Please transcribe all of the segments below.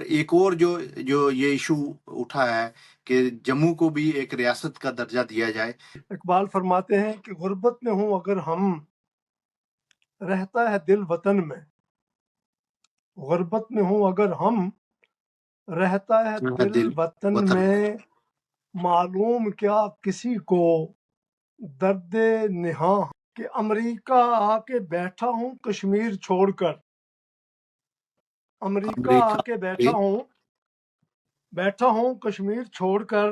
ایک اور جو جو یہ ایشو اٹھا ہے کہ جموں کو بھی ایک ریاست کا درجہ دیا جائے۔ اقبال فرماتے ہیں کہ غربت میں ہوں اگر ہم، رہتا ہے دل وطن میں، غربت میں ہوں اگر ہم، رہتا ہے دل وطن وطن میں، معلوم کیا کسی کو درد نہاں کہ امریکہ آ کے بیٹھا ہوں کشمیر چھوڑ کر، امریکہ آ کے بیٹھا ہوں کشمیر چھوڑ کر،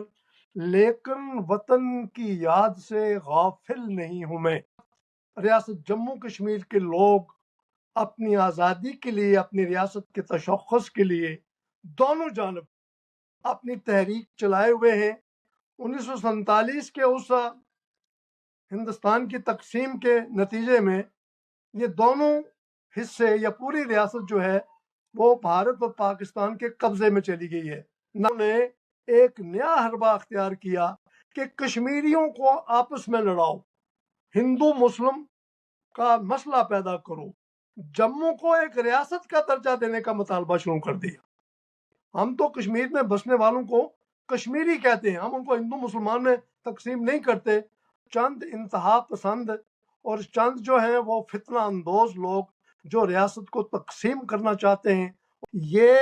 لیکن وطن کی یاد سے غافل نہیں ہوں میں۔ ریاست جموں کشمیر کے لوگ اپنی آزادی کے لیے، اپنی ریاست کے تشخص کے لیے دونوں جانب اپنی تحریک چلائے ہوئے ہیں۔ 1947 کے اس ہندوستان کی تقسیم کے نتیجے میں یہ دونوں حصے یا پوری ریاست جو ہے وہ بھارت اور پاکستان کے قبضے میں چلی گئی ہے۔ انہوں نے ایک نیا حربہ اختیار کیا کہ کشمیریوں کو آپس میں لڑاؤ، ہندو مسلم کا مسئلہ پیدا کرو، جموں کو ایک ریاست کا درجہ دینے کا مطالبہ شروع کر دیا۔ ہم تو کشمیر میں بسنے والوں کو کشمیری کہتے ہیں، ہم ان کو ہندو مسلمان میں تقسیم نہیں کرتے۔ چند انتہا پسند اور چند جو ہیں وہ فتنہ اندوز لوگ جو ریاست کو تقسیم کرنا چاہتے ہیں، یہ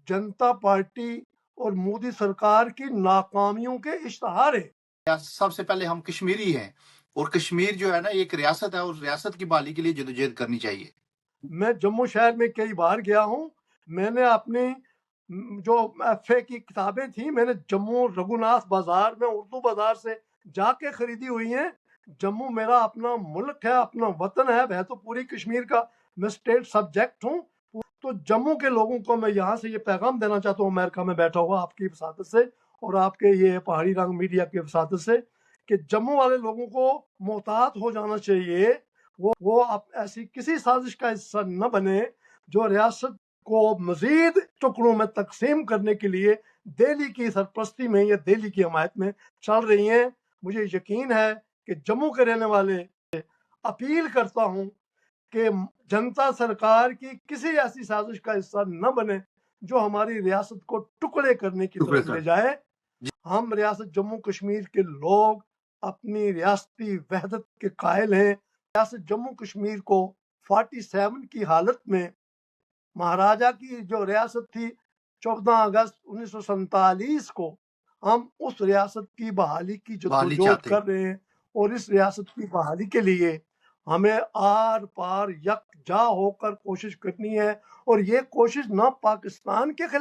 جنتا پارٹی اور مودی سرکار کی ناکامیوں کے اشتہار ہیں۔ سب سے پہلے ہم کشمیری ہیں، اور کشمیر جو ہے نا ایک ریاست ہے، اور ریاست کی بحالی کے لیے جدوجہد کرنی چاہیے۔ میں جموں شہر میں کئی بار گیا ہوں، میں نے اپنی جو ایف اے کی کتابیں تھیں میں نے جموں رگھوناتھ بازار میں اردو بازار سے جا کے خریدی ہوئی ہیں۔ جموں میرا اپنا ملک ہے، اپنا وطن ہے تو پوری کشمیر کا میں اسٹیٹ سبجیکٹ ہوں۔ تو جموں کے لوگوں کو میں یہاں سے یہ پیغام دینا چاہتا ہوں، امریکہ میں بیٹھا ہوا آپ کی وساطت سے اور آپ کے یہ پہاڑی رنگ میڈیا کی وساطت سے، کہ جموں والے لوگوں کو محتاط ہو جانا چاہیے، وہ ایسی کسی سازش کا حصہ نہ بنے جو ریاست کو مزید ٹکڑوں میں تقسیم کرنے کے لیے دہلی کی سرپرستی میں یا دہلی کی حمایت میں چل رہی ہیں۔ مجھے یقین ہے کہ جموں کے رہنے والے اپیل کرتا ہوں کہ جنتا سرکار کی کسی ایسی سازش کا حصہ نہ بنے جو ہماری ریاست کو ٹکڑے کرنے کی طرف لے جائے۔ ہم ریاست جموں کشمیر کے لوگ اپنی ریاستی وحدت کے قائل ہیں۔ ریاست جموں کشمیر کو 47 کی حالت میں مہاراجہ کی جو ریاست تھی 14 اگست 1947 کو، ہم اس ریاست کی بحالی کی جدوجہد کر رہے ہیں، اور اس ریاست کی بحالی کے لیے ہمیں آر پار یکجا ہو کر کوشش کرنی ہے، اور یہ کوشش نہ پاکستان کے خلاف